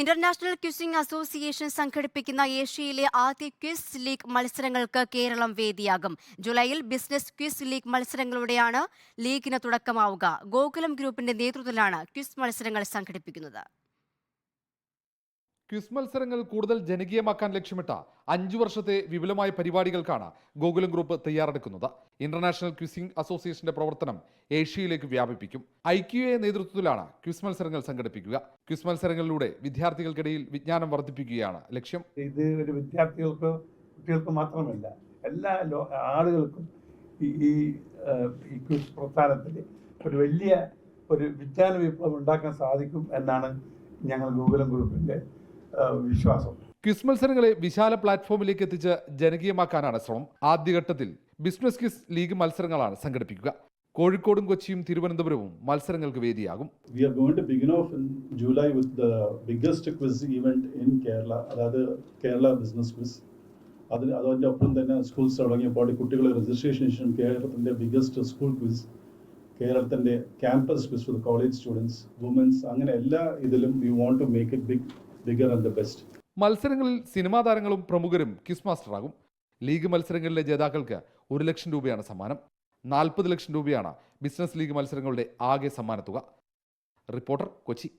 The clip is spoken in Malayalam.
ഇന്റർനാഷണൽ ക്വിസിംഗ് അസോസിയേഷൻ സംഘടിപ്പിക്കുന്ന ഏഷ്യയിലെ ആദ്യ ക്വിസ് ലീഗ് മത്സരങ്ങൾക്ക് കേരളം വേദിയാകും. ജൂലൈയിൽ ബിസിനസ് ക്വിസ് ലീഗ് മത്സരങ്ങളോടെയാണ് ലീഗിന് തുടക്കമാവുക. ഗോകുലം ഗ്രൂപ്പിന്റെ നേതൃത്വത്തിലാണ് ക്വിസ് മത്സരങ്ങൾ സംഘടിപ്പിക്കുന്നത്. ക്വിസ് മത്സരങ്ങൾ കൂടുതൽ ജനകീയമാക്കാൻ ലക്ഷ്യമിട്ട 5 വർഷത്തെ വിപുലമായ പരിപാടികൾക്കാണ് ഗോകുലം ഗ്രൂപ്പ് തയ്യാറെടുക്കുന്നത്. ഇന്റർനാഷണൽ ക്വിസിംഗ് അസോസിയേഷന്റെ പ്രവർത്തനം ഏഷ്യയിലേക്ക് വ്യാപിപ്പിക്കും. IQA നേതൃത്വത്തിലാണ് ക്വിസ് മത്സരങ്ങൾ സംഘടിപ്പിക്കുക. ക്വിസ് മത്സരങ്ങളിലൂടെ വിദ്യാർത്ഥികൾക്കിടയിൽ വിജ്ഞാനം വർദ്ധിപ്പിക്കുകയാണ് ലക്ഷ്യം. ഇത് ഒരു കുട്ടികൾക്ക് മാത്രമല്ല, എല്ലാ ആളുകൾക്കും ഈ ക്വിസ് പ്രസ്ഥാനത്തിൽ ഒരു വലിയ വിജ്ഞാന വിപ്ലവം ഉണ്ടാക്കാൻ സാധിക്കും എന്നാണ് ഞങ്ങൾ ഗോകുലം ഗ്രൂപ്പിന്റെ വിശ്വാസം. ക്വിസ് മത്സരങ്ങളെ വിശാല പ്ലാറ്റ്ഫോമിലേക്ക് എത്തിച്ച് ജനകീയമാക്കാനാണ് ശ്രമം. ആദ്യഘട്ടത്തിൽ ബിസിനസ് ക്വിസ് ലീഗ് മത്സരങ്ങളാണ് സംഘടിപ്പിക്കുക. കോഴിക്കോടും കൊച്ചിയും തിരുവനന്തപുരവും മത്സരങ്ങൾക്ക് വേദിയാകും. We are going to begin off in July with the biggest quiz event in Kerala, അതായത് കേരള ബിസിനസ് ക്വിസ്. അതിൻ്റെ ഒപ്പം തന്നെ സ്കൂൾസ് തുടങ്ങിയപ്പോൾ കുട്ടികളെ രജിസ്ട്രേഷൻ, കേരളത്തിൻ്റെ ബിഗ്ഗസ്റ്റ് സ്കൂൾ ക്വിസ്, കേരളത്തിൻ്റെ campus quiz for college students, women's, അങ്ങനെ എല്ലാ ഇതിലും we want to make it bigger and the best. മത്സരങ്ങളിൽ സിനിമാ താരങ്ങളും പ്രമുഖരും ക്വിസ് മാസ്റ്ററാകും. ലീഗ് മത്സരങ്ങളിലെ ജേതാക്കൾക്ക് 1 ലക്ഷം രൂപയാണ് സമ്മാനം. 40 ലക്ഷം രൂപയാണ് ബിസിനസ് ലീഗ് മത്സരങ്ങളുടെ ആകെ സമ്മാനത്തുക. റിപ്പോർട്ടർ, കൊച്ചി.